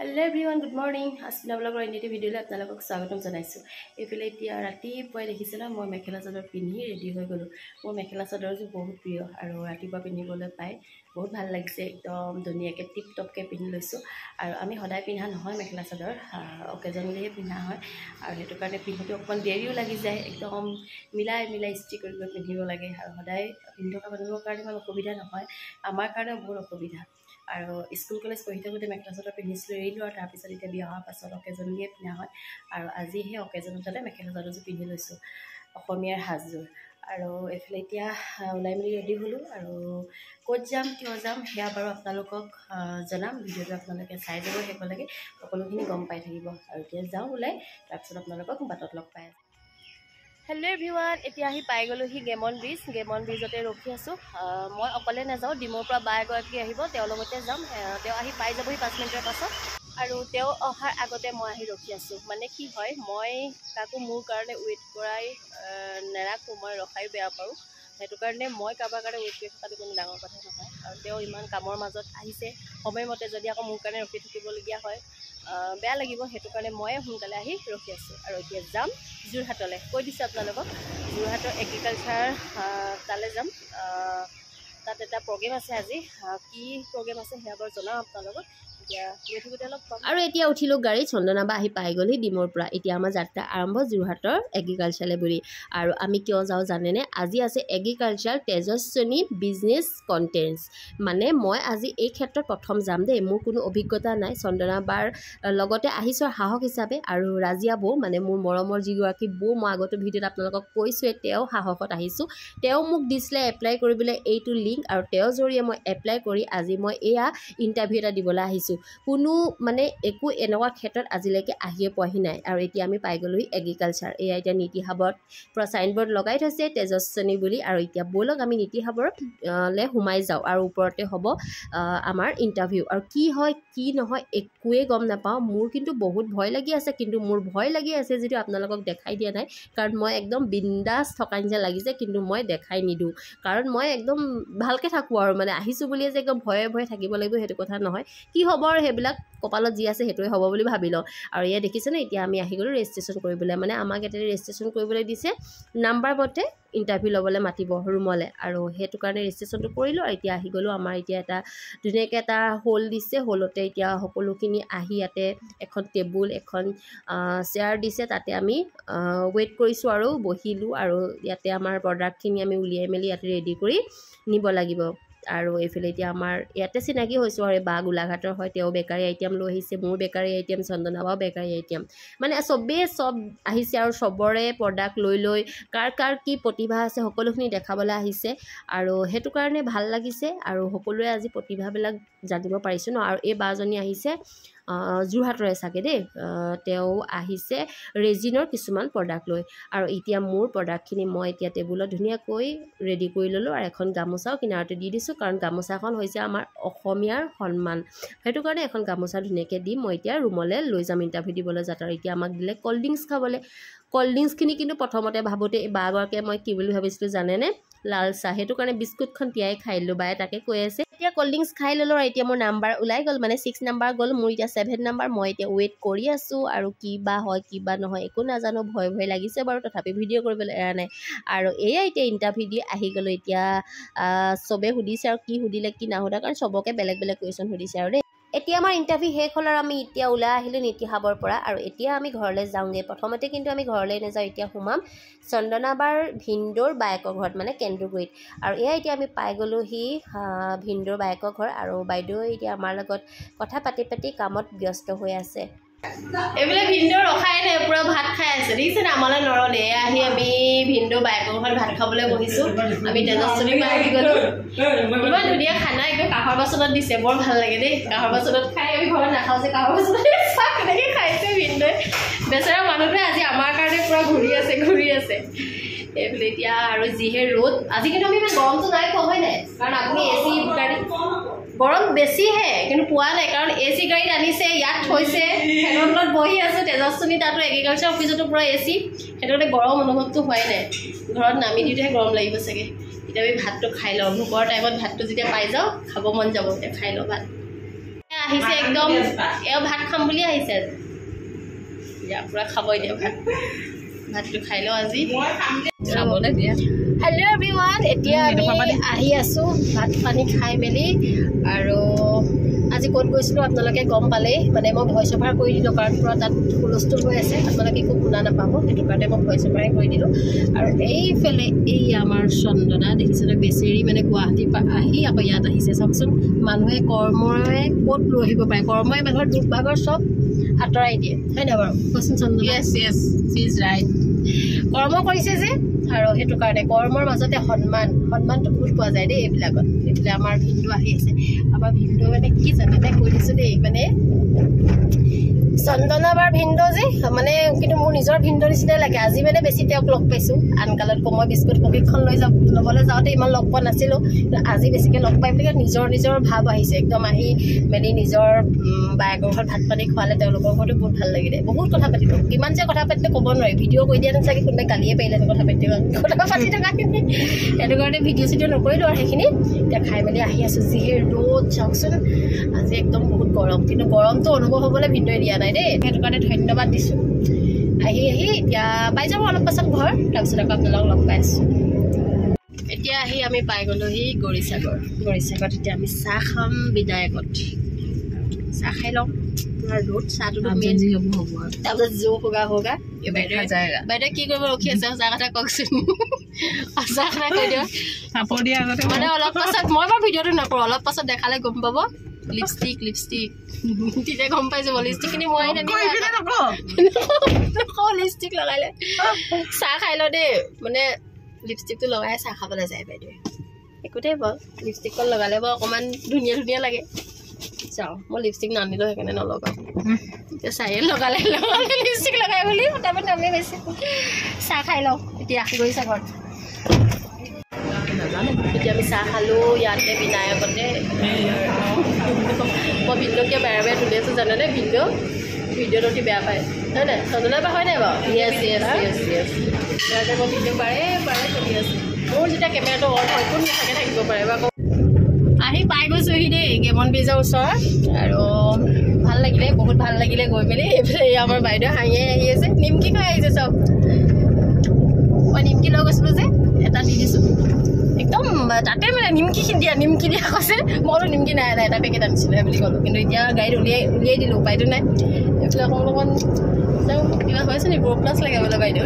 Hello everyone, good morning. Asmina vlogger ini video le apnalok স্বাগতম জনাইছো। এফালে এতিয়া ৰাতিপুৱাই দেখিছিলা মই মেখেলা চাদৰ পিন্ধি ৰেডি হৈ গলো। মোৰ মেখেলা চাদৰ যে বহুত প্ৰিয় আৰু ৰাতিপুৱা পিন্ধিবলৈ পাই বহুত ভাল লাগিছে। একদম ধুনীয়াকৈ টিপ টপকৈ পিন্ধি লৈছো আৰু আমি সদায় পিন্ধা নহয় মেখেলা চাদৰ, অকেজনলিহে পিন্ধা হয় আৰু সেইটো কাৰণে পিন্ধোতে অকমান দেৰিও লাগি যায়। একদম মিলাই ষ্টিক কৰি পিন্ধিব লাগে আৰু সদায় পিন্ধি থকা মানুহৰ কাৰণে ইমান অসুবিধা নহয়, আমাৰ কাৰণে বহুত অসুবিধা। আৰু স্কুল কলেজ পঢ়ি থাকোঁতে মেখেলা চাদৰ পিন্ধিছিলোঁ, এৰিলোঁ আৰু তাৰপিছত এতিয়া বিয়া হোৱাৰ পাছত অকেজনলিয়ে পিন্ধা হয় আৰু আজি সেই অকেজনতে মেখেলা চাদৰযোৰ পিন্ধি লৈছোঁ, অসমীয়াৰ সাজযোৰ। আৰু এইফালে এতিয়া ওলাই মেলি ৰেডি হ'লোঁ আৰু ক'ত যাম কিয় যাম সেয়া বাৰু আপোনালোকক জনাম। ভিডিঅ'টো আপোনালোকে চাই যাব শেষলৈকে, সকলোখিনি গম পাই থাকিব। আৰু এতিয়া যাওঁ ওলাই, তাৰপিছত আপোনালোকক বাটত লগ পাই আছোঁ। হেল্ল' এভৰিৱান, এতিয়া আহি পাই গ'লোহি গেমন ব্ৰিজতে ৰখি আছোঁ। মই অকলে নাযাওঁ, ডিমৰ পৰা বা এগৰাকী আহিব, তেওঁৰ লগতে যাম। তেওঁ আহি পাই যাবহি 5 মিনিটৰ পাছত আৰু তেওঁ অহাৰ আগতে মই আহি ৰখি আছোঁ। মানে কি হয়, মই কাকো মোৰ কাৰণে ৱেইট কৰাই নাৰাখোঁ, মই ৰখাই বেয়া পাৰোঁ। সেইটো কাৰণে মই কাৰোবাৰ কাৰণে ৱেইট কৰি থকাটো কোনো ডাঙৰ কথা নহয়। আৰু তেওঁ ইমান কামৰ মাজত আহিছে সময়মতে, যদি আকৌ মোৰ কাৰণে ৰখি থাকিবলগীয়া হয় বেয়া লাগিব। সেইটো কাৰণে মই সোনকালে আহি ৰখি আছোঁ আৰু এতিয়া যাম যোৰহাটলৈ। কৈ দিছোঁ আপোনালোকক, যোৰহাটৰ এগ্ৰিকালচাৰ তালৈ যাম। তাত এটা প্ৰগ্ৰেম আছে আজি, কি প্ৰগ্ৰেম আছে সেয়া বাৰু জনাম আপোনালোকক। আৰু এতিয়া উঠিলোঁ গাড়ী, চন্দনা বা আহি পাই গ'লহি ডিমৰ পৰা। এতিয়া আমাৰ যাত্ৰা আৰম্ভ যোৰহাটৰ এগ্ৰিকালচাৰলৈ বুলি। আৰু আমি কিয় যাওঁ জানেনে? আজি আছে এগ্ৰিকালচাৰ তেজস্বিনী বিজনেছ কনটেন্স। মানে মই আজি এই ক্ষেত্ৰত প্ৰথম যাম দেই, মোৰ কোনো অভিজ্ঞতা নাই। চন্দনা বাৰ লগতে আহিছোঁ সাহস হিচাপে, আৰু ৰাজিয়া বৌ মানে মোৰ মৰমৰ যিগৰাকী বৌ, মই আগতে ভিডিঅ'ত আপোনালোকক কৈছোঁৱে, তেওঁ সাহসত আহিছোঁ। তেওঁ মোক দিছিলে এপ্লাই কৰিবলৈ এইটো লিংক, আৰু তেওঁৰ জৰিয়ে মই এপ্লাই কৰি আজি মই এয়া ইণ্টাৰভিউ এটা দিবলৈ আহিছোঁ। কোনো মানে একো এনেকুৱা ক্ষেত্ৰত আজিলৈকে আহিয়ে পোৱাহি নাই। আৰু এতিয়া আমি পাই গ'লোহি এগ্ৰিকালচাৰ। এয়া এতিয়া নীতিহাবত পৰা চাইনবোৰ্ড লগাই থৈছে তেজস্বিনী বুলি। আৰু এতিয়া ব'লক আমি নীতিহাবৰলৈ সোমাই যাওঁ আৰু ওপৰতে হ'ব আমাৰ ইণ্টাৰভিউ। আৰু কি হয় কি নহয় একোৱেই গম নাপাওঁ। মোৰ কিন্তু বহুত ভয় লাগি আছে, কিন্তু মোৰ ভয় লাগি আছে যদিও আপোনালোকক দেখাই দিয়া নাই, কাৰণ মই একদম বিন্দাছ থকা নিচিনা লাগিছে, কিন্তু মই দেখাই নিদিওঁ। কাৰণ মই একদম ভালকৈ থাকোঁ আৰু মানে আহিছোঁ বুলিয়ে যে একদম ভয়ে ভয়ে থাকিব লাগিব সেইটো কথা নহয়। কি হ'ব আৰু সেইবিলাক কপালত যি আছে সেইটোৱে হ'ব বুলি ভাবি লওঁ। আৰু এয়া দেখিছেনে, এতিয়া আমি আহি গ'লোঁ ৰেজিষ্ট্ৰেশ্যন কৰিবলৈ। মানে আমাক ইয়াতে ৰেজিষ্ট্ৰেশ্যন কৰিবলৈ দিছে, নাম্বাৰ মতে ইণ্টাৰভিউ ল'বলৈ মাতিব ৰুমলৈ, আৰু সেইটো কাৰণে ৰেজিষ্ট্ৰেশ্যনটো কৰিলোঁ। আৰু এতিয়া আহি গ'লোঁ। আমাৰ এতিয়া এটা ধুনীয়াকৈ এটা হল দিছে, হলতে এতিয়া সকলোখিনি আহি ইয়াতে এখন টেবুল এখন চেয়াৰ দিছে, তাতে আমি ৱেইট কৰিছোঁ আৰু বহিলোঁ। আৰু ইয়াতে আমাৰ প্ৰডাক্টখিনি আমি উলিয়াই মেলি ইয়াতে ৰেডি কৰি নিব লাগিব। আৰু এইফালে এতিয়া আমাৰ ইয়াতে চিনাকি হৈছোঁ আৰু বা গোলাঘাটৰ হয়, তেওঁ বেকাৰী আইটেম লৈ আহিছে, মোৰ বেকাৰী আইটেম, চন্দনা বাও বেকাৰী আইটেম, মানে চবেই চব আহিছে আৰু চবৰে প্ৰডাক্ট লৈ কাৰ কি প্ৰতিভা আছে সকলোখিনি দেখাবলৈ আহিছে। আৰু সেইটো কাৰণে ভাল লাগিছে, আৰু সকলোৱে আজি প্ৰতিভাবিলাক জানিব পাৰিছোঁ ন। আৰু এই বাজনী আহিছে যোৰহাটৰে চাগে দেই, তেওঁ আহিছে ৰেজিনৰ কিছুমান প্ৰডাক্ট লৈ। আৰু এতিয়া মোৰ প্ৰডাক্টখিনি মই এতিয়া টেবুলত ধুনীয়াকৈ ৰেডি কৰি ল'লোঁ, আৰু এখন গামোচাও কিনাৰতে দি দিছোঁ, কাৰণ গামোচাখন হৈছে আমাৰ অসমীয়াৰ সন্মান। সেইটো কাৰণে এখন গামোচা ধুনীয়াকৈ দি মই এতিয়া ৰুমলৈ লৈ যাম ইণ্টাৰভিউ দিবলৈ যাত। আৰু এতিয়া আমাক দিলে ক'ল্ড ড্ৰিংকছ খাবলৈ। ক'ল্ড ড্ৰিংকছখিনি কিন্তু প্ৰথমতে ভাবোঁতে বাগৰাকীয়ে মই কি বুলি ভাবিছিলোঁ জানেনে? লাল চাহ। সেইটো কাৰণে বিস্কুটখন তিয়াই খাই দিলোঁ, বায়ে তাকে কৈ আছে। এতিয়া ক'ল্ড ড্ৰিংকছ খাই ল'লোঁ, আৰু এতিয়া মোৰ নাম্বাৰ ওলাই গ'ল, মানে 6 নাম্বাৰ গ'ল, মোৰ এতিয়া 7 নাম্বাৰ। মই এতিয়া ৱেইট কৰি আছোঁ, আৰু কি বা হয় কি বা নহয় একো নাজানো, ভয় লাগিছে বাৰু, তথাপি ভিডিঅ' কৰিবলৈ এৰা নাই। আৰু এয়া এতিয়া ইণ্টাৰভিউ দি আহি গ'লোঁ। এতিয়া চবেই সুধিছে আৰু কি সুধিলে কি নাসোধা, কাৰণ চবকে বেলেগ বেলেগ কুৱেশ্যন সুধিছে আৰু দেই। এতিয়া আমাৰ ইণ্টাৰভিউ শেষ হ'ল, আৰু আমি এতিয়া ওলাই আহিলোঁ নীতিহাবৰ পৰা। আৰু এতিয়া আমি ঘৰলৈ যাওঁগৈ। প্ৰথমতে কিন্তু আমি ঘৰলৈ নাযাওঁ, এতিয়া সোমাম চন্দনা বাৰ ভিনদৌৰ বায়েকৰ ঘৰত, মানে কেন্দুগুৰিত। আৰু এয়া এতিয়া আমি পাই গ'লোহি ভিনদৌৰ বায়েকৰ ঘৰ, আৰু বাইদেউ এতিয়া আমাৰ লগত কথা পাতি কামত ব্যস্ত হৈ আছে। এইবিলাক ভিনদেউ ৰখাই নাই, পুৰা ভাত খাই আছে, দেখিছে না, আমালৈ নৰলে। আহি আমি ভিনদেউ বায়েকৰ ঘৰত ভাত খাবলৈ বহিছোঁ। আমি তেজস্বিনী পৰা আহি গ'লোঁ। ইমান ধুনীয়া খানা, একদম কাঁহৰ বাচনত দিছে, বৰ ভাল লাগে দেই। কাঁহৰ বাচনত খাই আমি ঘৰত নাখাওঁ যে, কাঁহৰ বাচনত চাহ কেনেকৈ খাইছে ভিনদেউৱে। বেচেৰা মানুহটোৱে আজি আমাৰ কাৰণে পূৰা ঘূৰি আছে। এইফালে এতিয়া আৰু যিহে ৰ'দ, আজি কিন্তু আমি ইমান গৰমটো নাই পোৱা, হয় নাই? কাৰণ আপুনি AC গাড়ী, গৰম বেছিহে কিন্তু পোৱা নাই, কাৰণ AC গাড়ীত আনিছে, ইয়াত থৈছে, ফেনৰ তলত বহি আছোঁ। তেজস্বিনী তাতো এগ্ৰিকালচাৰ অফিচতো পূৰা AC, সেইটো কাৰণে গৰম অনুভৱটো হোৱাই নাই। ঘৰত নামি দিওঁতেহে গৰম লাগিব চাগে। এতিয়া আমি ভাতটো খাই লওঁ, ভোকৰ টাইমত ভাতটো যেতিয়া পাই যাওঁ খাব মন যাব, এতিয়া খাই লওঁ ভাত। আহিছে একদম এও ভাত খাম বুলি আহিছে ইয়া পুৰা খাবই দিয়া ভাতটো খাই লওঁ আজি খাবলৈ দিয়া হেল্ল' এভৰিৱান এতিয়া আমি আহি আছোঁ ভাত পানী খাই মেলি আৰু আজি ক'ত গৈছিলোঁ আপোনালোকে গম পালেই মানে মই ভইচ অভাৰ কৰি দিলোঁ কাৰণ পুৰা তাত হুলস্থুল হৈ আছে আপোনালোকে একো শুনা নাপাব সেইটো কাৰণে মই ভইচ অভাৰে কৰি দিলোঁ আৰু এইফালে এই আমাৰ চন্দনা দেখিছেনে বেচেৰি মানে গুৱাহাটীৰ পৰা আহি আকৌ ইয়াত আহিছে চাওকচোন মানুহে কৰ্মৰে ক'ত লৈ আহিব পাৰে কৰ্মই মানুহৰ দুখ ভাগৰ চব আঁতৰাই দিয়ে হয় নাই বাৰু কচোন চন্দনা য়েছ চি ইজ ৰাইট কৰ্ম কৰিছে যে আৰু সেইটো কাৰণে কৰ্মৰ মাজতে সন্মানটো বহুত পোৱা যায় দেই এইবিলাকত এইফালে আমাৰ ভিন্দু আহি আছে আমাৰ ভিন্দু মানে কি জানে কৈ দিছোঁ দেই মানে চন্দনা বাৰ ভিন্দু যে মানে কিন্তু মোৰ নিজৰ ভিন্দুৰ নিচিনাই লাগে আজি মানে বেছি তেওঁক লগ পাইছোঁ আনকালত মই বিস্কুট কবিখন ল'বলৈ যাওঁতে ইমান লগ পোৱা নাছিলোঁ আজি বেছিকৈ লগ পাই পেলাই নিজৰ ভাৱ আহিছে একদম আহি মেলি নিজৰ বায়েকৰ ঘৰত ভাত পানী খোৱালে তেওঁলোকৰ ঘৰতো বহুত ভাল লাগিলে বহুত কথা পাতিলোঁ কিমান যে কথা পাতিলে ক'ব নোৱাৰি ভিডিঅ' কৰি দিয়া চাগে কোনোবাই গালিয়ে পাৰিলে কথা পাতি থকাখিনি সেইটো কাৰণে ভিডিঅ' চিডিঅ' নকৰিলোঁ আৰু সেইখিনি এতিয়া খাই মেলি আহি আছোঁ যিহে ৰ'দ চাওকচোন আজি একদম বহুত গৰম কিন্তু গৰমটো অনুভৱ হ'বলৈ ভিডিঅ'ই দিয়া নাই দেই সেইটো কাৰণে ধন্যবাদ দিছোঁ আহি এতিয়া পাই যাব অলপ পাছত ঘৰ তাৰপিছত আকৌ আপোনালোকক লগ পাই আছোঁ এতিয়া আহি আমি পাই গ'লোহি গৰিচাগত এতিয়া আমি চাহ খাম বিদায়কত চাহ খাই লওঁ ৰ'দ চাহটো তাৰপিছত জো হোগা বাইদেউ কি কৰিব ৰখি আছে সঁচা কথা কওকচোন সঁচা কথা কৈ দিয়ক মানে অলপ পাছত মই বাৰু ভিডিঅ'টো নকৰোঁ অলপ পাছত দেখালে গম পাব লিপষ্টিক তেতিয়া গম পাই যাব লিপষ্টিকখিনি মই নকওঁ লিপষ্টিক লগালে চাহ খাই লওঁ দেই মানে লিপষ্টিকটো লগাই চাহ খাবলৈ যায় বাইদেৱে একোতেই বাৰু লিপষ্টিকখন লগালে বাৰু অকণমান ধুনীয়া লাগে চাওঁ মই লিপষ্টিক নানিলোঁ সেইকাৰণে নলগাওঁ এতিয়া চায়ে লগালে লিপষ্টিক লগাই বুলি তাৰপৰা নামে বেছি চাহ খাই লওঁ এতিয়া গৈছা ঘৰত এতিয়া আমি চাহ খালোঁ ইয়াতে বিনায়কতে মই ভিডিঅ'কে বাৰে তুলি আছোঁ জানেনে ভিডিঅ'ত অতি বেয়া পায় হয় নাই চন্দনা বা হয় নাই বাৰু ইয়াতে মই ভিডিঅ' বাৰে তুলি আছোঁ মোৰ যেতিয়া কেমেৰাটো অন হয় কোন নাথাকে থাকিব পাৰে বা আহি পাই গৈছোঁহি দেই গেমন ব্ৰিজৰ ওচৰত আৰু ভাল লাগিলে বহুত ভাল লাগিলে গৈ মেলি এইফালে আমাৰ বাইদেউ হাঁহিয়ে আহি আছে নিমকি খাই আহিছে চব মই নিমকি লৈ গৈছিলোঁ যে এটা দি দিছোঁ একদম তাতে মানে নিমকি দিয়া কৈছে মইতো নিমকি নাই এটা পেকেট আনিছিলোঁ বুলি ক'লোঁ কিন্তু এতিয়া গাড়ীত উলিয়াই দিলোঁ উপায়টো নাই এইফালে অকণমান কিবা হৈছে নি ব্ৰ' প্লাছ লাগে বোলে বাইদেউ